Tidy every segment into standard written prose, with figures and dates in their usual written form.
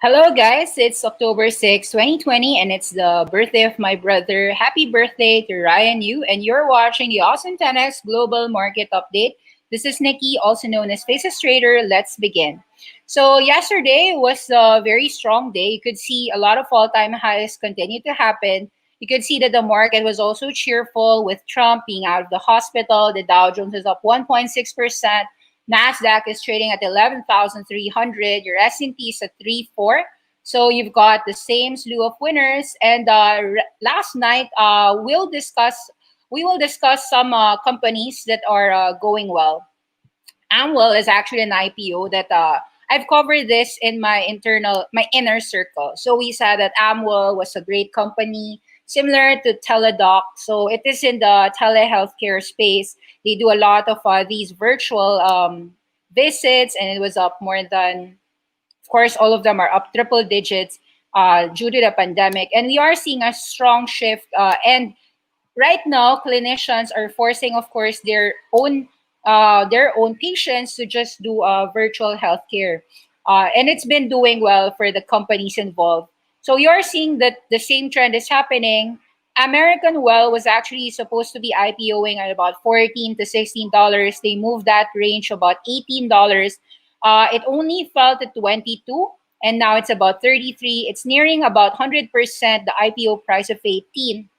Hello, guys. It's October 6th, 2020, and it's the birthday of my brother. Happy birthday to Ryan Yu, and you're watching the Awesome 10X Global Market Update. This is Nikki, also known as Faces Trader. Let's begin. So, yesterday was a very strong day. You could see a lot of all time highs continue to happen. You could see that the market was also cheerful with Trump being out of the hospital. The Dow Jones is up 1.6%. Nasdaq is trading at 11,300. Your S&P is at 3.4. So you've got the same slew of winners. And last night, we will discuss some companies that are going well. Amwell is actually an IPO that I've covered this in my inner circle. So we said that Amwell was a great company, similar to Teladoc. So it is in the telehealthcare space. They do a lot of these virtual visits, and it was up more than, of course, all of them are up triple digits due to the pandemic. And we are seeing a strong shift. And right now, clinicians are forcing, of course, their own patients to just do virtual healthcare, and it's been doing well for the companies involved. So you're seeing that the same trend is happening. American Well was actually supposed to be IPOing at about $14 to $16. They moved that range about $18. It only fell to 22, and now it's about 33. It's nearing about 100% the IPO price of 18.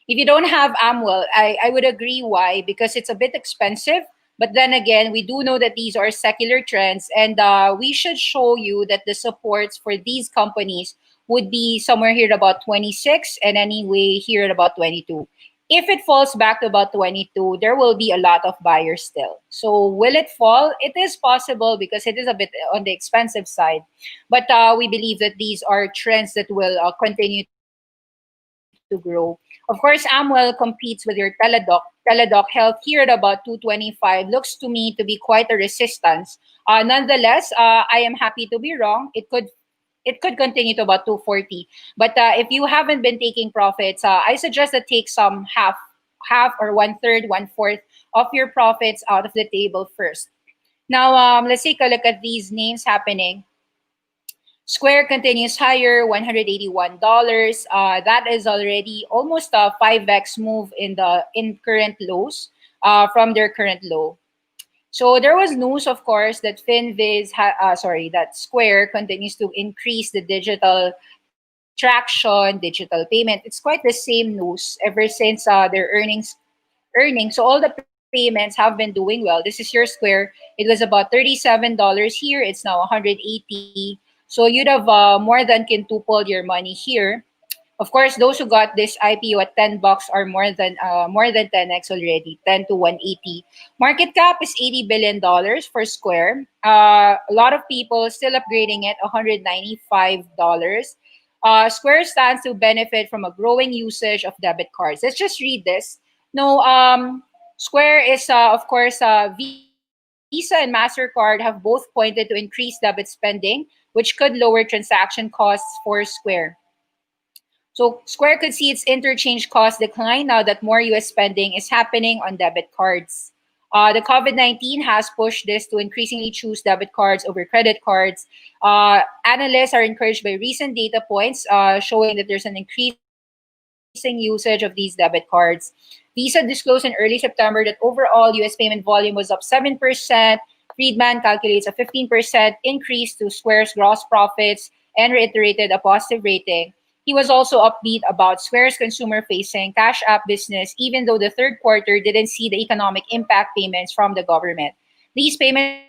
If you don't have Amwell, I would agree why, because it's a bit expensive. But then again, we do know that these are secular trends, and we should show you that the supports for these companies would be somewhere here at about 26, and anyway here at about 22. If it falls back to about 22, there will be a lot of buyers still. So will it fall? It is possible because it is a bit on the expensive side. But we believe that these are trends that will continue to grow. Of course, Amwell competes with your Teladoc Health here at about 225. Looks to me to be quite a resistance. Nonetheless, I am happy to be wrong. It could continue to about 240. But if you haven't been taking profits, I suggest that take some half or one third, one fourth of your profits out of the table first. Now, let's take a look at these names happening. Square continues higher, $181. That is already almost a 5x move in current lows from their current low. So there was news, of course, that that Square continues to increase the digital traction, digital payment. It's quite the same news ever since their earnings. So all the payments have been doing well. This is your Square. It was about $37 here. It's now 180. So you'd have more than quintupled your money here. Of course, those who got this IPO at $10 are more than 10x already, 10 to 180. Market cap is $80 billion for Square. A lot of people still upgrading it, $195. Square stands to benefit from a growing usage of debit cards. Let's just read this. No, Square is, of course, Visa and MasterCard have both pointed to increase debit spending, which could lower transaction costs for Square. So Square could see its interchange costs decline now that more US spending is happening on debit cards. The COVID-19 has pushed this to increasingly choose debit cards over credit cards. Analysts are encouraged by recent data points showing that there's an increasing usage of these debit cards. Visa disclosed in early September that overall US payment volume was up 7%. Friedman calculates a 15% increase to Square's gross profits and reiterated a positive rating. He was also upbeat about Square's consumer-facing Cash App business, even though the third quarter didn't see the economic impact payments from the government. These payments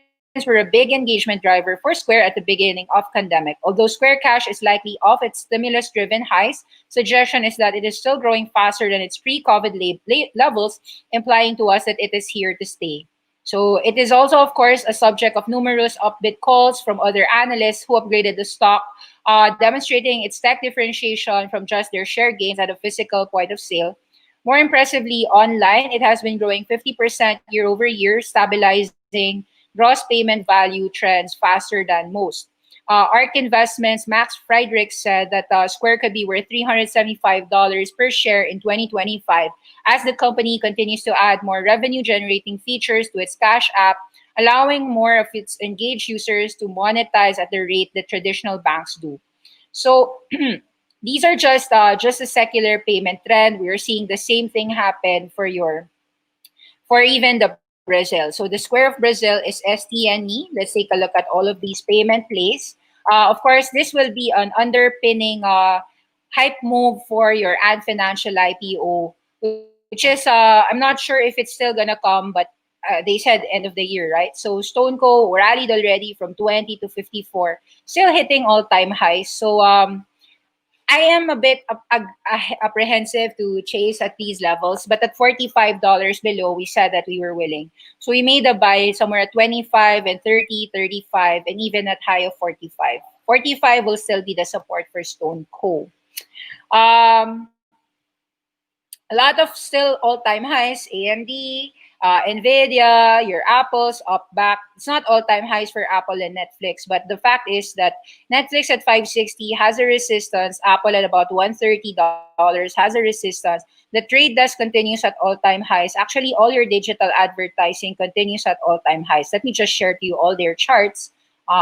were a big engagement driver for Square at the beginning of pandemic. Although Square Cash is likely off its stimulus-driven highs, suggestion is that it is still growing faster than its pre-COVID levels, implying to us that it is here to stay. So it is also, of course, a subject of numerous upbeat calls from other analysts who upgraded the stock, demonstrating its tech differentiation from just their share gains at a physical point of sale. More impressively, online, it has been growing 50% year over year, stabilizing gross payment value trends faster than most. ARK Investments' Max Friedrich said that Square could be worth $375 per share in 2025 as the company continues to add more revenue generating features to its Cash App, allowing more of its engaged users to monetize at the rate that traditional banks do. So these are just a secular payment trend. We are seeing the same thing happen for even the Brazil. So the square of Brazil is STNE. Let's take a look at all of these payment plays. Of course, this will be an underpinning hype move for your Ant Financial IPO, which is I'm not sure if it's still gonna come, but they said end of the year, right? So StoneCo rallied already from 20 to 54, still hitting all-time highs. So I am a bit apprehensive to chase at these levels, but at $45 below, we said that we were willing. So we made a buy somewhere at 25 and 30, 35, and even at high of 45. 45 will still be the support for Stone Co. Um, a lot of still all-time highs, AMD, Nvidia, your Apple's up back. It's not all-time highs for Apple and Netflix, but the fact is that Netflix at 560 has a resistance. Apple at about $130 has a resistance. The trade desk continues at all-time highs. Actually, all your digital advertising continues at all-time highs. Let me just share to you all their charts. So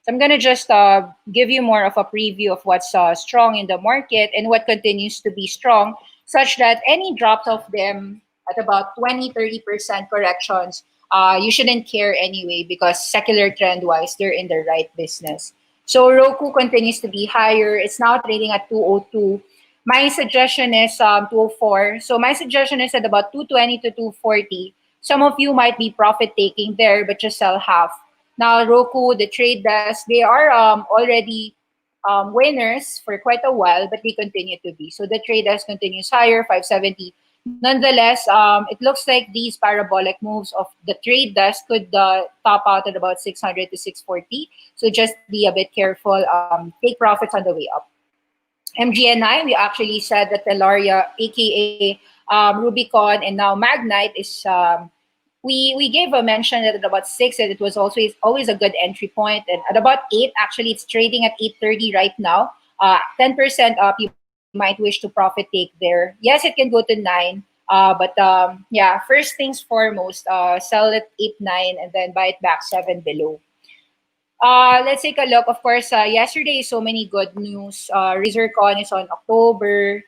I'm gonna just give you more of a preview of what's strong in the market and what continues to be strong, such that any drops of them at about 20-30% corrections, you shouldn't care anyway because secular trend wise, they're in the right business. So Roku continues to be higher. It's now trading at 202. My suggestion is 204. So my suggestion is at about 220 to 240. Some of you might be profit taking there, but just sell half. Now, Roku, the trade desk, they are already winners for quite a while, but they continue to be. So the trade desk continues higher, 570. Nonetheless, it looks like these parabolic moves of the trade desk could top out at about 600 to 640. So just be a bit careful. Take profits on the way up. MGNI, we actually said that Telaria, aka Rubicon, and now Magnite is we gave a mention that at about 6 that it was also always a good entry point, and at about 8 actually it's trading at 830 right now. 10% up, you might wish to profit take there. Yes, it can go to 9. But yeah, first things foremost, sell at 8 9 and then buy it back 7 below. Let's take a look. Of course, yesterday so many good news. RazorCon is on October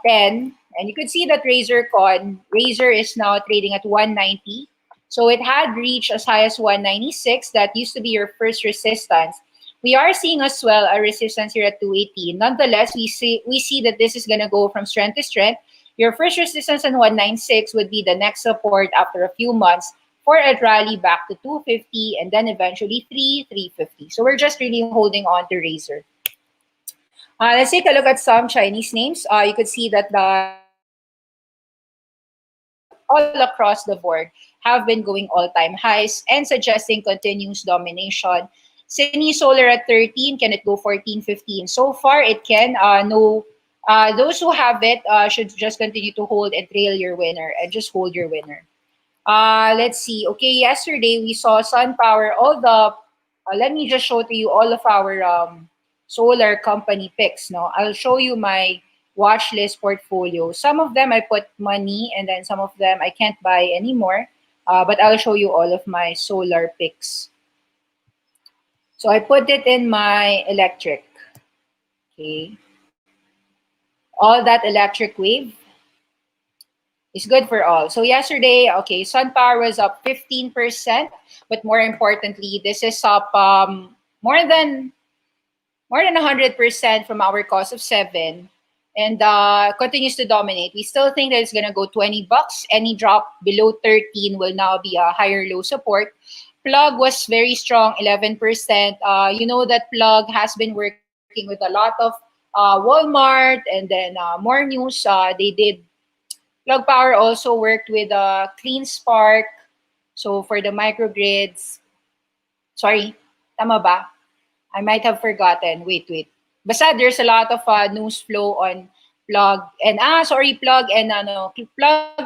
10. And you could see that Razer is now trading at 190. So it had reached as high as 196. That used to be your first resistance. We are seeing as well a resistance here at 280. Nonetheless, we see that this is gonna go from strength to strength. Your first resistance on 196 would be the next support after a few months for a rally back to 250 and then eventually 350. So we're just really holding on to Razer. Let's take a look at some Chinese names. You could see that all across the board have been going all-time highs and suggesting continuous domination. Sini Solar at 13, can it go 14, 15? So far, it can. No, those who have it should just continue to hold and trail your winner and just hold your winner. Let's see. Okay, yesterday we saw SunPower. Let me just show to you all of our solar company picks. No, I'll show you my watch list portfolio. Some of them I put money, and then some of them I can't buy anymore. But I'll show you all of my solar picks. So I put it in my electric. Okay, all that electric wave is good for all. So yesterday, okay, SunPower was up 15%, but more importantly, this is up more than 100% from our cost of 7, and continues to dominate. We still think that it's gonna go $20. Any drop below 13 will now be a higher low support. Plug was very strong, 11%. You know that Plug has been working with a lot of Walmart, and then more news. They did Plug Power also worked with Clean Spark. So for the microgrids, sorry, tama ba? I might have forgotten. Wait. Basta there's a lot of news flow on Plug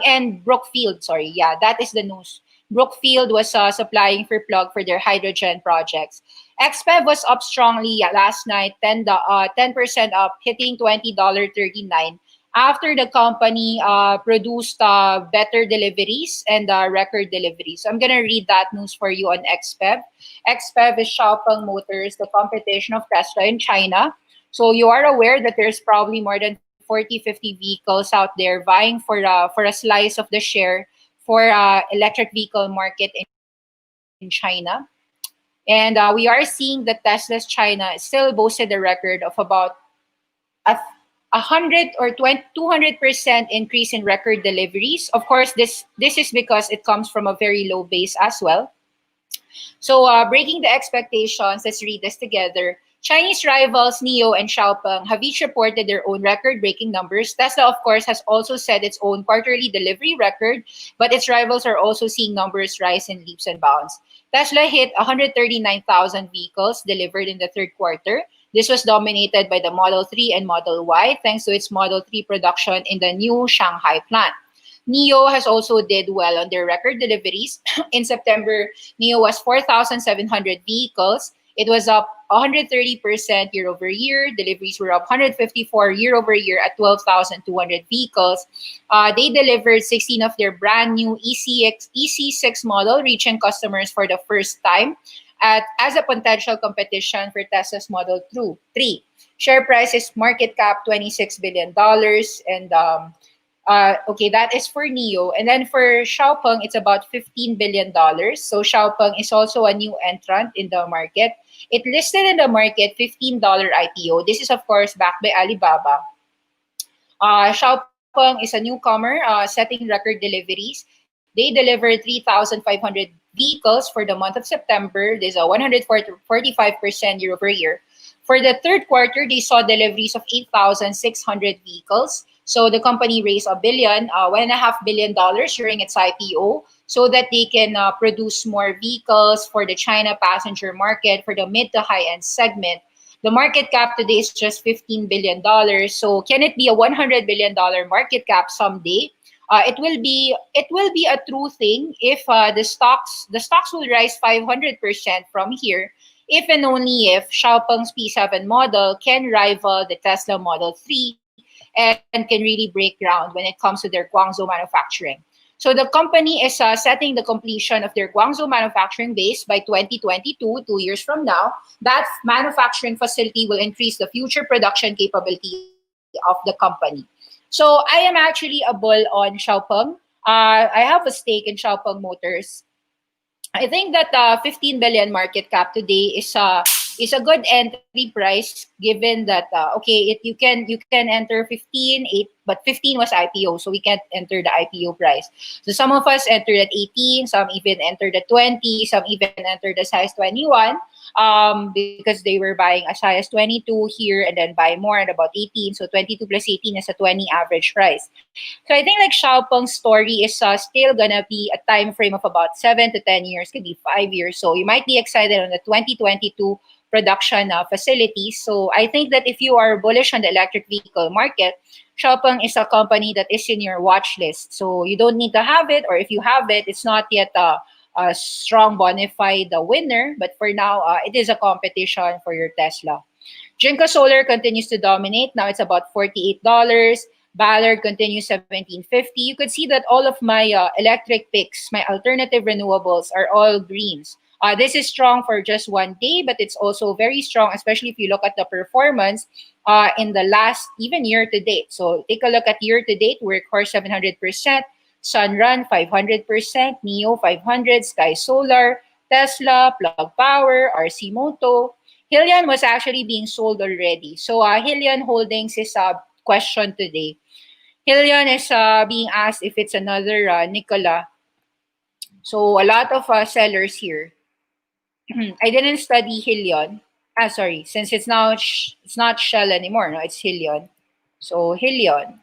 and Brookfield. Sorry, yeah, that is the news. Brookfield was supplying for Plug for their hydrogen projects. XPEV was up strongly last night, 10% up, hitting $20.39. after the company produced better deliveries and record deliveries. So I'm going to read that news for you on XPEV. XPEV is Xiaopeng Motors, the competition of Tesla in China. So you are aware that there's probably more than 40, 50 vehicles out there vying for a slice of the share for electric vehicle market in China. And we are seeing that Tesla's China still boasted a record of about a 200% increase in record deliveries. Of course, this is because it comes from a very low base as well. So, breaking the expectations, let's read this together. Chinese rivals NIO and Xiaopeng have each reported their own record-breaking numbers. Tesla, of course, has also set its own quarterly delivery record, but its rivals are also seeing numbers rise in leaps and bounds. Tesla hit 139,000 vehicles delivered in the third quarter. This was dominated by the Model 3 and Model Y, thanks to its Model 3 production in the new Shanghai plant. NIO has also did well on their record deliveries. In September, NIO was 4,700 vehicles. It was up 130% year over year. Deliveries were up 154 year over year at 12,200 vehicles. They delivered 16 of their brand new EC6 model, reaching customers for the first time as a potential competition for Tesla's Model 3. Share price is market cap $26 billion, and okay, that is for NIO. And then for Xiaopeng, it's about $15 billion. So Xiaopeng is also a new entrant in the market. It listed in the market $15 IPO. This is, of course, backed by Alibaba. Xiaopeng is a newcomer setting record deliveries. They delivered 3,500 vehicles for the month of September. There's a 145% year over year. For the third quarter, they saw deliveries of 8,600 vehicles. So the company raised $1.5 billion during its IPO so that they can produce more vehicles for the China passenger market for the mid to high end segment. The market cap today is just $15 billion. So can it be a $100 billion market cap someday? It will be a true thing if the stocks will rise 500% from here, if and only if Xiaopeng's P7 model can rival the Tesla Model 3 and can really break ground when it comes to their Guangzhou manufacturing. So the company is setting the completion of their Guangzhou manufacturing base by 2022, 2 years from now. That manufacturing facility will increase the future production capability of the company. So I am actually a bull on Xiaopeng. I have a stake in Xiaopeng Motors. I think that 15 billion market cap today is a good entry price, given that you can enter 15 8, but 15 was IPO, so we can't enter the IPO price. So some of us entered at 18, some even entered at 20, some even entered as high as 21, because they were buying as high as 22 here and then buy more at about 18. So 22 plus 18 is a 20 average price. So I think like Xiaopeng's story is still gonna be a time frame of about 7 to 10 years, could be 5 years. So you might be excited on the 2022 production facilities. So I think that if you are bullish on the electric vehicle market, Xiaopeng is a company that is in your watch list. So you don't need to have it, or if you have it, it's not yet a strong bona fide winner. But for now, it is a competition for your Tesla. Jinko Solar continues to dominate. Now it's about $48. Ballard continues 1750. You could see that all of my electric picks, my alternative renewables, are all greens. This is strong for just one day, but it's also very strong, especially if you look at the performance in the last even year to date. So take a look at year to date. Workhorse 700%, Sunrun 500%, Neo 500, Sky Solar, Tesla, Plug Power, RC Moto. Hillian was actually being sold already. So Hillian Holdings is questioned today. Hillian is being asked if it's another Nikola. So a lot of sellers here. I didn't study Hillion. Sorry, since it's not Shell anymore. No, it's Hillion. So Hillion.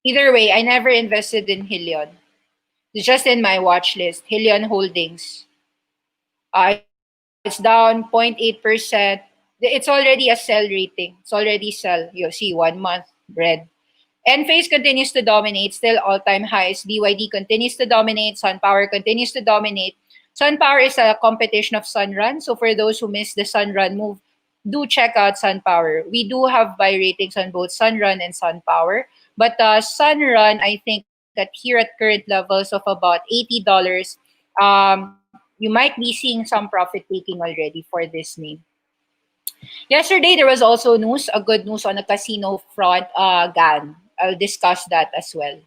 Either way, I never invested in Hillion. It's just in my watch list. Hillion Holdings. It's down 0.8%. It's already a sell rating. It's already sell. You see, 1 month red. Enphase continues to dominate, still all-time highs. BYD continues to dominate. SunPower continues to dominate. SunPower is a competition of Sunrun. So for those who missed the Sunrun move, do check out SunPower. We do have buy ratings on both Sunrun and SunPower. But Sunrun, I think at here at current levels of about $80, you might be seeing some profit taking already for this name. Yesterday, there was also news, a good news on the casino front, GAN. I'll discuss that as well.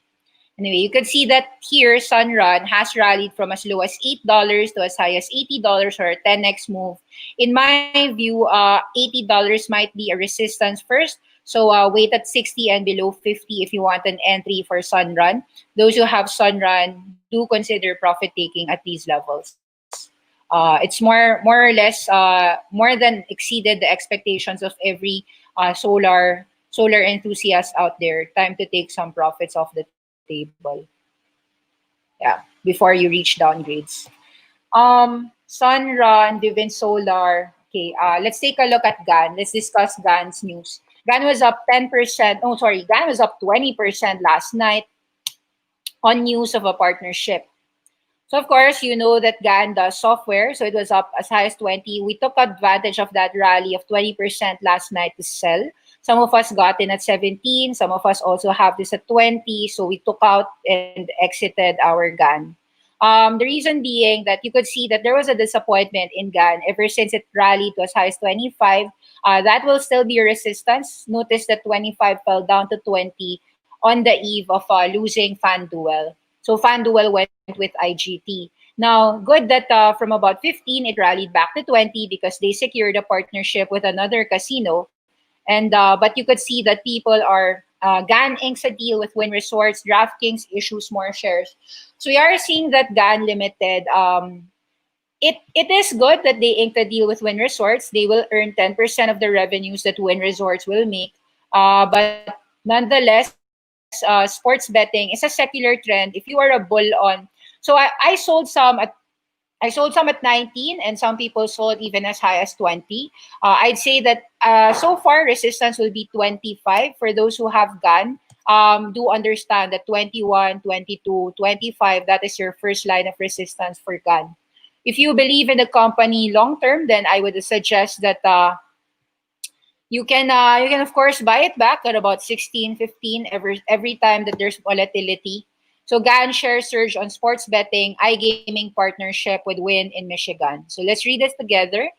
Anyway, you can see that here Sunrun has rallied from as low as $8 to as high as $80 or a 10x move. In my view, $80 might be a resistance first. So wait at 60 and below 50 if you want an entry for Sunrun. Those who have Sunrun, do consider profit taking at these levels. It's more or less more than exceeded the expectations of every solar enthusiast out there. Time to take some profits off the table. Yeah, before you reach downgrades. Sunrun, Vivint Solar. Okay, let's take a look at GAN. Let's discuss GAN's news. GAN was up 10%. Oh, sorry, GAN was up 20% last night on news of a partnership. So of course, you know that GAN does software, so it was up as high as 20. We took advantage of that rally of 20% last night to sell. Some of us got in at 17, some of us also have this at 20, so we took out and exited our GAN. The reason being that you could see that there was a disappointment in GAN ever since it rallied to as high as 25. That will still be a resistance. Notice that 25 fell down to 20 on the eve of losing FanDuel. So FanDuel went with IGT. Now, good that from about 15, it rallied back to 20 because they secured a partnership with another casino. And but you could see that people are GAN inks a deal with Wynn Resorts. DraftKings issues more shares. So we are seeing that GAN Limited. It is good that they inked a deal with Wynn Resorts. They will earn 10% of the revenues that Wynn Resorts will make. But nonetheless, sports betting is a secular trend. If you are a bull on, so I sold some at I sold some at 19 and some people sold even as high as 20. I'd say that so far resistance will be 25 for those who have GAN. Do understand that 21, 22, 25, that is your first line of resistance for GAN. If you believe in the company long term, then I would suggest that you can of course buy it back at about 16, 15 every time that there's volatility. So GAN share surge on sports betting, iGaming partnership with Wynn in Michigan. So let's read this together.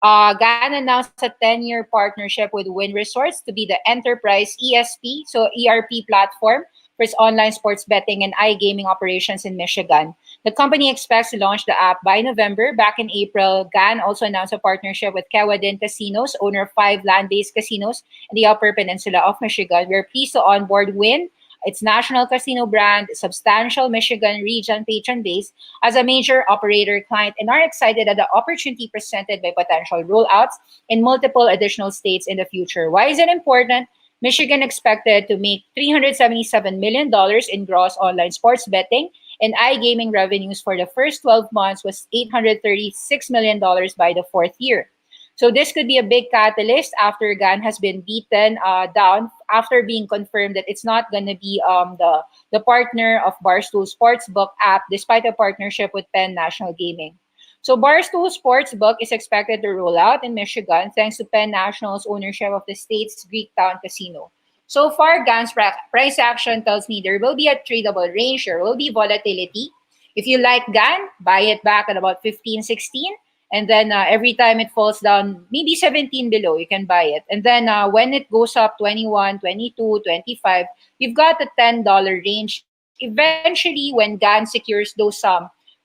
GAN announced a 10-year partnership with Wynn Resorts to be the enterprise ESP, so ERP platform for its online sports betting and iGaming operations in Michigan. The company expects to launch the app by November. Back in April, GAN also announced a partnership with Kewadin Casinos, owner of 5 land-based casinos in the Upper Peninsula of Michigan. We're pleased to onboard Wynn, its national casino brand, substantial Michigan region patron base, as a major operator client, and are excited at the opportunity presented by potential rollouts in multiple additional states in the future. Why is it important? Michigan expected to make $377 million in gross online sports betting, and iGaming revenues for the first 12 months was $836 million by the fourth year. So this could be a big catalyst after GAN has been beaten down after being confirmed that it's not going to be the partner of Barstool Sportsbook app despite a partnership with Penn National Gaming. So Barstool Sportsbook is expected to roll out in Michigan thanks to Penn National's ownership of the state's Greektown Casino. So far, GAN's price action tells me there will be a tradable range, there will be volatility. If you like GAN, buy it back at about 15, 16. And then every time it falls down, maybe 17 below, you can buy it. And then when it goes up 21, 22, 25, you've got a $10 range. Eventually, when GAN secures those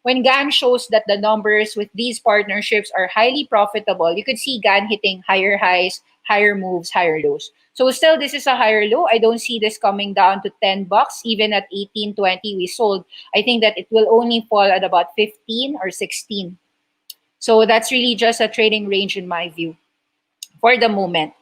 when GAN shows that the numbers with these partnerships are highly profitable, you could see GAN hitting higher highs, higher moves, higher lows. So still, this is a higher low. I don't see this coming down to $10. Even at 18, 20, we sold. I think that it will only fall at about 15 or 16. So that's really just a trading range in my view for the moment.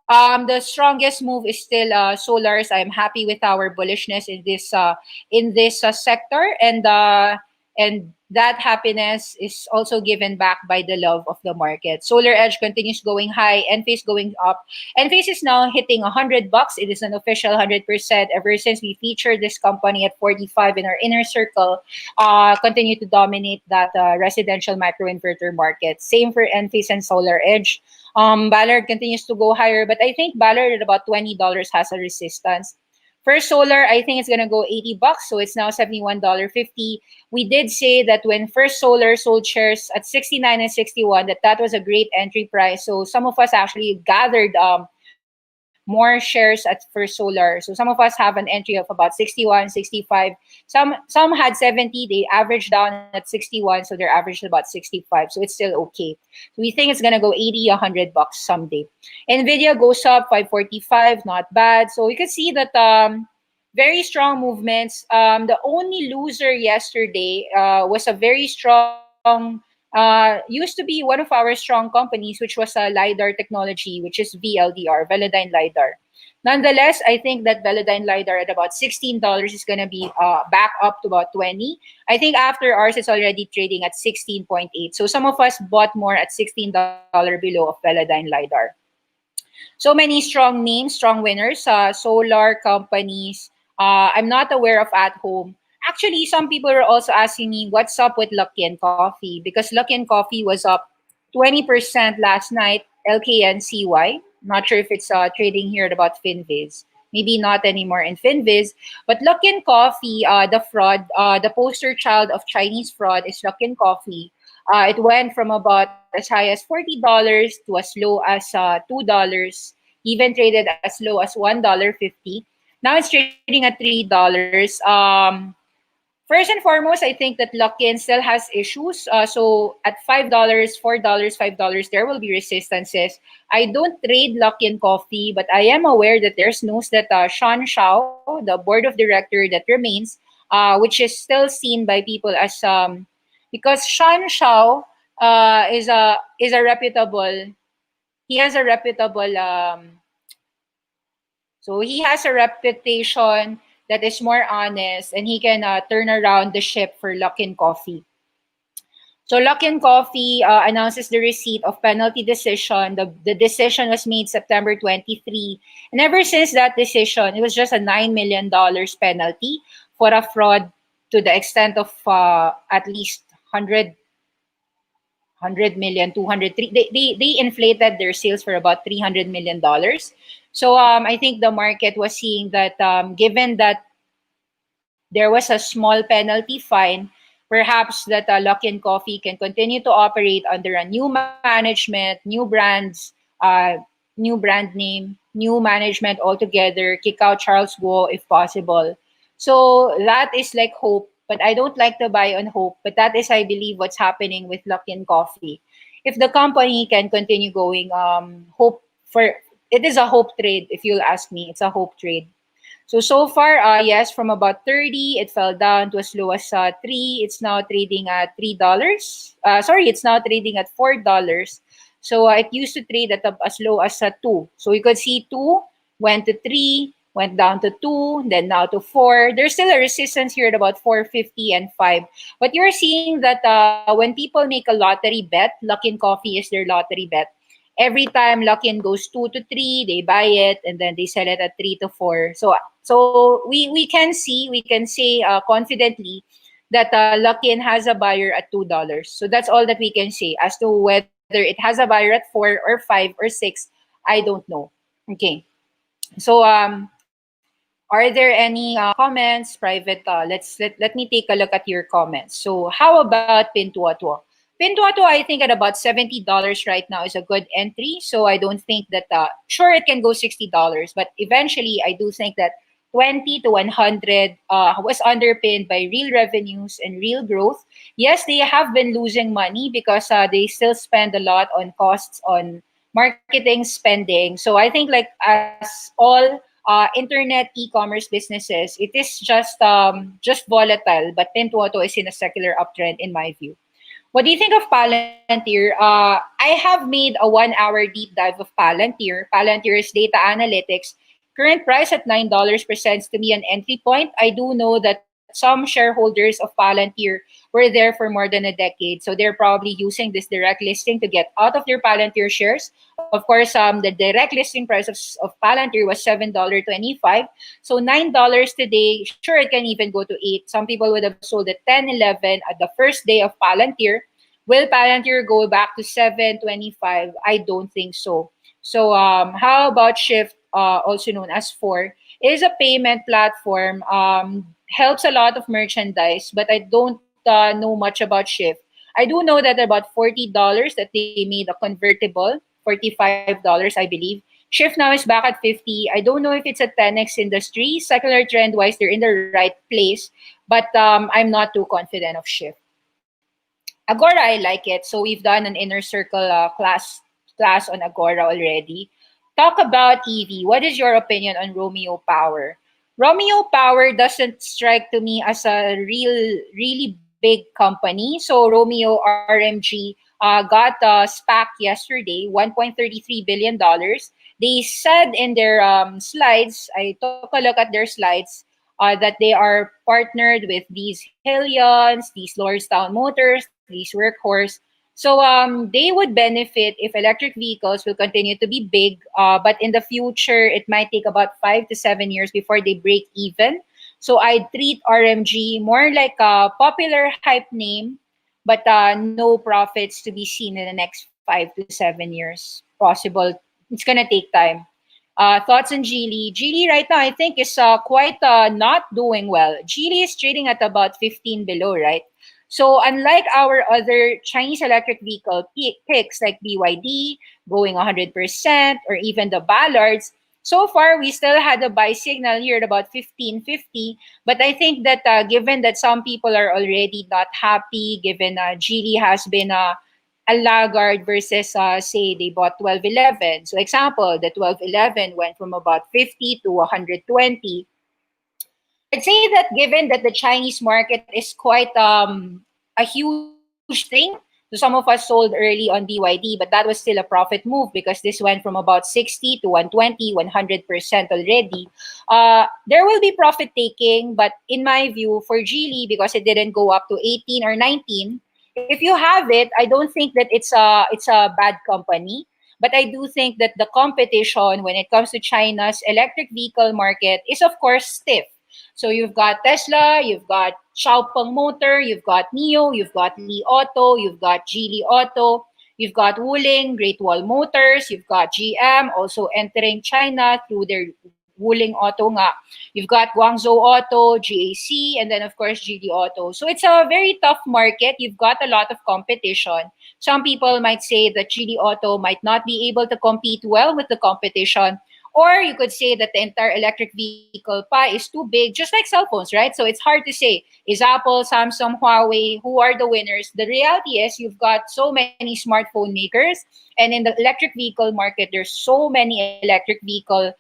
The strongest move is still solars. I'm happy with our bullishness in this sector, and that happiness is also given back by the love of the market. Solar Edge continues going high, Enphase going up. Enphase is now hitting $100. It is an official 100% ever since we featured this company at 45 in our inner circle. Continue to dominate that residential microinverter market. Same for Enphase and Solar Edge. Ballard continues to go higher, but I think Ballard at about $20 has a resistance. First Solar, I think it's gonna go $80, so it's now $71.50. We did say that when First Solar sold shares at 69 and 61, that was a great entry price. So some of us actually gathered more shares at First Solar. So some of us have an entry of about 61, 65. Some had 70. They averaged down at 61, so they're averaged about 65. So it's still okay. So we think it's gonna go 80, $100 someday. Nvidia goes up 545, not bad. So you can see that very strong movements. The only loser yesterday was a very strong, used to be one of our strong companies, which was a LiDAR technology, which is VLDR, Velodyne LiDAR. Nonetheless, I think that Velodyne LiDAR at about $16 is going to be back up to about 20. I think after ours, it's already trading at 16.8. So some of us bought more at $16 below of Velodyne LiDAR. So many strong names, strong winners, solar companies. I'm not aware of at home. Actually, some people are also asking me what's up with Lucky and Coffee because Lucky and Coffee was up 20% last night, LKNCY. Not sure if it's trading here at about FinViz. Maybe not anymore in FinViz. But Luckin Coffee, the fraud, the poster child of Chinese fraud is Luckin Coffee. It went from about as high as $40 to as low as $2, even traded as low as $1.50. Now it's trading at $3. First and foremost, I think that Luckin still has issues. So at $5, $4, $5, there will be resistances. I don't trade Luckin Coffee, but I am aware that there's news that Sean Shao, the board of director that remains, which is still seen by people as because Sean Shao is a reputable. He has a reputable so he has a reputation that is more honest and he can turn around the ship for Luckin Coffee. So Luckin Coffee announces the receipt of penalty decision. The decision was made September 23. And ever since that decision, it was just a $9 million penalty for a fraud to the extent of at least 100 million, 200, they inflated their sales for about $300 million. So I think the market was seeing that given that there was a small penalty fine, perhaps that Luckin Coffee can continue to operate under a new management, new brands, new brand name, new management altogether, kick out Charles Guo if possible. So that is like hope, but I don't like to buy on hope. But that is, I believe, what's happening with Luckin Coffee. If the company can continue going, hope for it is a hope trade. If you'll ask me, it's a hope trade. So far, yes, from about 30, it fell down to as low as 3. It's now trading at $3. Sorry, it's now trading at $4. So it used to trade at as low as 2. So you could see 2 went to 3, went down to 2, then now to 4. There's still a resistance here at about 450 and 5. But you're seeing that when people make a lottery bet, Luckin Coffee is their lottery bet. Every time Luckin goes 2 to 3, they buy it and then they sell it at 3 to 4. So we can say confidently that Luckin has a buyer at $2. So that's all that we can say as to whether it has a buyer at 4 or 5 or 6. I don't know. Okay. So are there any comments? Private. Let me take a look at your comments. So how about Pintuatua? Pintuatua, I think at about $70 right now is a good entry. So I don't think that sure it can go $60, but eventually I do think that 20 to 100 was underpinned by real revenues and real growth. Yes, they have been losing money because they still spend a lot on costs on marketing spending. So I think like as all internet e-commerce businesses, it is just volatile, but Pintuato is in a secular uptrend in my view. What do you think of Palantir? I have made a 1 hour deep dive of Palantir. Palantir's data analytics. Current price at $9 presents to me an entry point. I do know that some shareholders of Palantir were there for more than a decade. So they're probably using this direct listing to get out of their Palantir shares. Of course, the direct listing price of Palantir was $7.25. So $9 today, sure, it can even go to 8. Some people would have sold at 10, 11 at the first day of Palantir. Will Palantir go back to 7.25? I don't think so. So how about Shift, also known as Four, is a payment platform. Helps a lot of merchandise, but I don't know much about Shift. I do know that about $40 that they made a convertible, $45, I believe. Shift now is back at 50. I don't know if it's a 10x industry. Secular trend wise, they're in the right place, but I'm not too confident of Shift. Agora, I like it. So we've done an inner circle class on Agora already. Talk about EV. What is your opinion on Romeo Power? Romeo Power doesn't strike to me as a really big company. So Romeo RMG got a SPAC yesterday, $1.33 billion. They said in their slides, I took a look at their slides, that they are partnered with these Hillions, these Lordstown Motors, these Workhorse. So they would benefit if electric vehicles will continue to be big, but in the future, it might take about 5 to 7 years before they break even. So I treat RMG more like a popular hype name, but no profits to be seen in the next 5 to 7 years. Possible. It's gonna take time. Thoughts on Geely? Geely right now, I think, is quite not doing well. Geely is trading at about 15 below, right? So unlike our other Chinese electric vehicle picks like BYD going 100%, or even the Ballards, so far we still had a buy signal here at about 15.50. But I think that given that some people are already not happy, given Geely has been a laggard versus say they bought 1211. So example, the 1211 went from about 50 to 120. I'd say that given that the Chinese market is quite a huge thing, so some of us sold early on BYD, but that was still a profit move because this went from about 60 to 120, 100% already. There will be profit taking, but in my view, for Geely, because it didn't go up to 18 or 19, if you have it, I don't think that it's a bad company. But I do think that the competition when it comes to China's electric vehicle market is of course stiff. So you've got Tesla, you've got Xiaopeng Motor, you've got NIO, you've got Li Auto, you've got Geely Auto, you've got Wuling, Great Wall Motors, you've got GM also entering China through their Wuling Auto nga. You've got Guangzhou Auto, GAC, and then of course Geely Auto. So it's a very tough market. You've got a lot of competition. Some people might say that Geely Auto might not be able to compete well with the competition. Or you could say that the entire electric vehicle pie is too big, just like cell phones, right? So it's hard to say, is Apple, Samsung, Huawei, who are the winners? The reality is you've got so many smartphone makers, and in the electric vehicle market, there's so many electric vehicle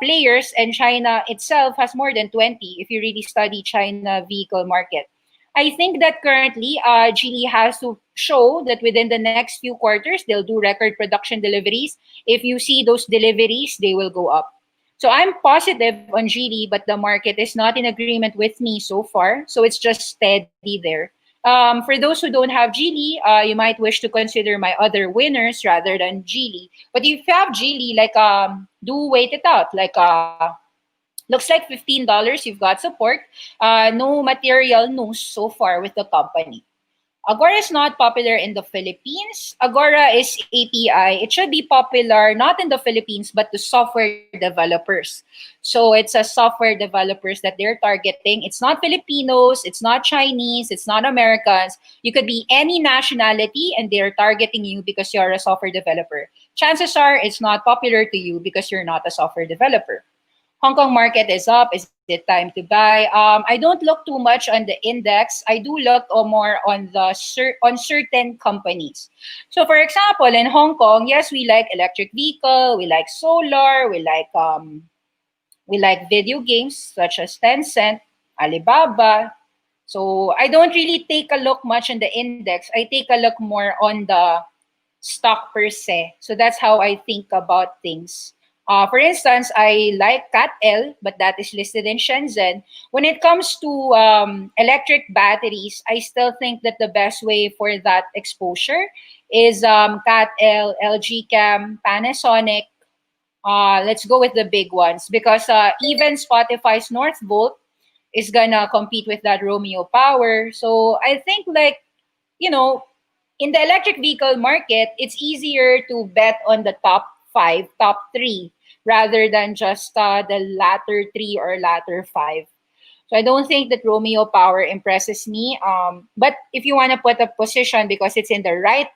players, and China itself has more than 20 if you really study China vehicle market. I think that currently Geely has to show that within the next few quarters, they'll do record production deliveries. If you see those deliveries, they will go up. So I'm positive on Geely, but the market is not in agreement with me so far. So it's just steady there. For those who don't have Geely, you might wish to consider my other winners rather than Geely. But if you have Geely, like do wait it out. Like looks like $15. You've got support. No material news so far with the company. Agora is not popular in the Philippines. Agora is API. It should be popular not in the Philippines but to software developers. So it's a software developers that they're targeting. It's not Filipinos, it's not Chinese, it's not Americans. You could be any nationality and they're targeting you because you're a software developer. Chances are it's not popular to you because you're not a software developer. Hong Kong market is up. Is it time to buy? I don't look too much on the index. I do look more on the on certain companies. So, for example, in Hong Kong, yes, we like electric vehicle, we like solar, we like video games such as Tencent, Alibaba. So I don't really take a look much on the index. I take a look more on the stock per se. So that's how I think about things. For instance, I like Cat L, but that is listed in Shenzhen. When it comes to electric batteries, I still think that the best way for that exposure is Cat L, LG Cam, Panasonic. Let's go with the big ones because even Spotify's Northvolt is gonna compete with that Romeo Power. So I think like, you know, in the electric vehicle market, it's easier to bet on the top five, top three, rather than just the latter three or latter five. So I don't think that Romeo Power impresses me. But if you want to put a position because it's in the right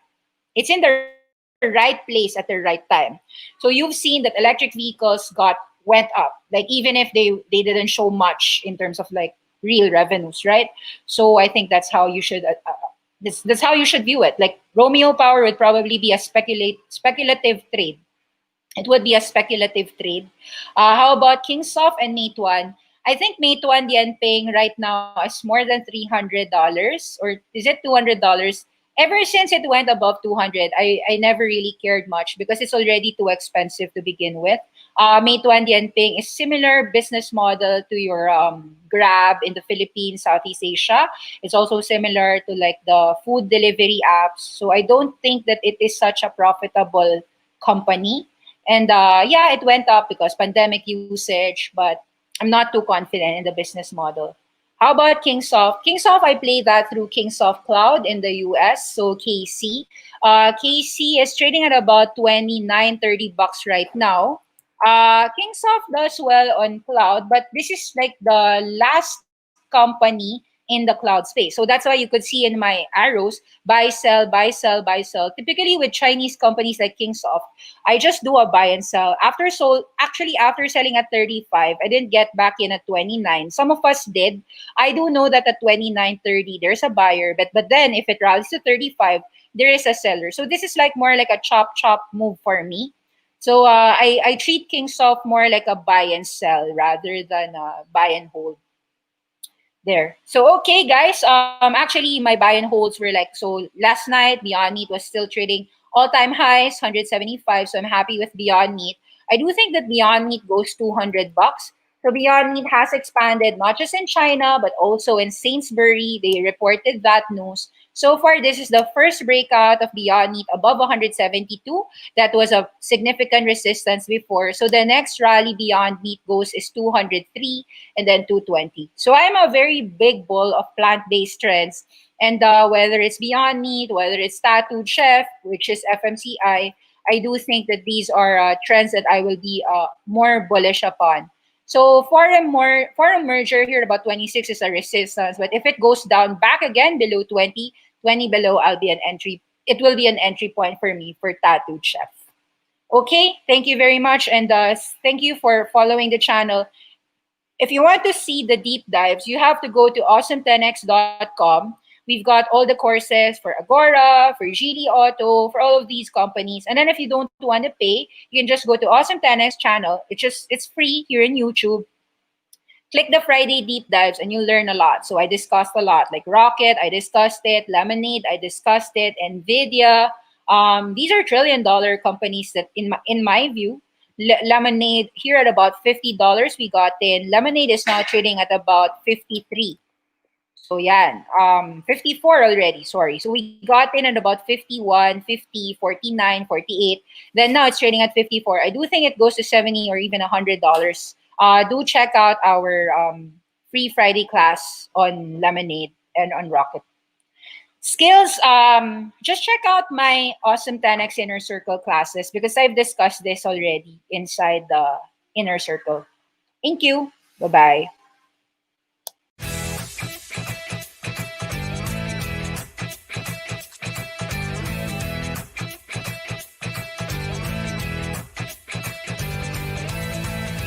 place at the right time. So you've seen that electric vehicles went up, like even if they didn't show much in terms of like real revenues, right? So I think that's how you should that's how you should view it. Like Romeo Power would probably be a speculative trade. It would be a speculative trade. How about Kingsoft and Meituan? I think Meituan Dianping right now is more than $300, or is it $200? Ever since it went above 200, I never really cared much because it's already too expensive to begin with. Meituan Dianping is similar business model to your Grab in the Philippines, Southeast Asia. It's also similar to like the food delivery apps. So I don't think that it is such a profitable company. And yeah, it went up because pandemic usage, but I'm not too confident in the business model. How about Kingsoft? Kingsoft, I play that through Kingsoft Cloud in the US, so KC. KC is trading at about 29-30 bucks right now. Kingsoft does well on cloud, but this is like the last company in the cloud space. So that's why you could see in my arrows buy, sell, buy, sell, buy, sell. Typically with Chinese companies like Kingsoft, I just do a buy and sell. After selling at 35, I didn't get back in at 29. Some of us did. I do know that at 29.30 there's a buyer, but then if it rallies to 35, there is a seller. So this is like more like a chop move for me. So I treat Kingsoft more like a buy and sell rather than buy and hold there. So okay, guys. Actually, my buy and holds were like so. Last night, Beyond Meat was still trading all-time highs, 175. So I'm happy with Beyond Meat. I do think that Beyond Meat goes 200 bucks. So Beyond Meat has expanded not just in China but also in Sainsbury. They reported that news. So far, this is the first breakout of Beyond Meat above 172. That was a significant resistance before. So the next rally Beyond Meat goes is 203 and then 220. So I'm a very big bull of plant-based trends. And whether it's Beyond Meat, whether it's Tattooed Chef, which is FMCI, I do think that these are trends that I will be more bullish upon. So for a merger here, about 26 is a resistance. But if it goes down back again below 20, 20 below, I'll be an entry. It will be an entry point for me for Tattooed Chef. Okay, thank you very much. And thank you for following the channel. If you want to see the deep dives, you have to go to awesome10x.com. We've got all the courses for Agora, for GD Auto, for all of these companies. And then if you don't want to pay, you can just go to Awesome 10x channel. It's free here in YouTube. Click the Friday deep dives and you'll learn a lot. So I discussed a lot, like Rocket, I discussed it, Lemonade, I discussed it, Nvidia. These are trillion-dollar companies that, in my view, Lemonade here at about $50 we got in. Lemonade is now trading at about 53. So yeah, 54 already, sorry. So we got in at about 51, 50, 49, 48. Then now it's trading at 54. I do think it goes to 70 or even $100. Do check out our free Friday class on Lemonade and on Rocket. Skills, just check out my Awesome 10x Inner Circle classes because I've discussed this already inside the Inner Circle. Thank you. Bye-bye.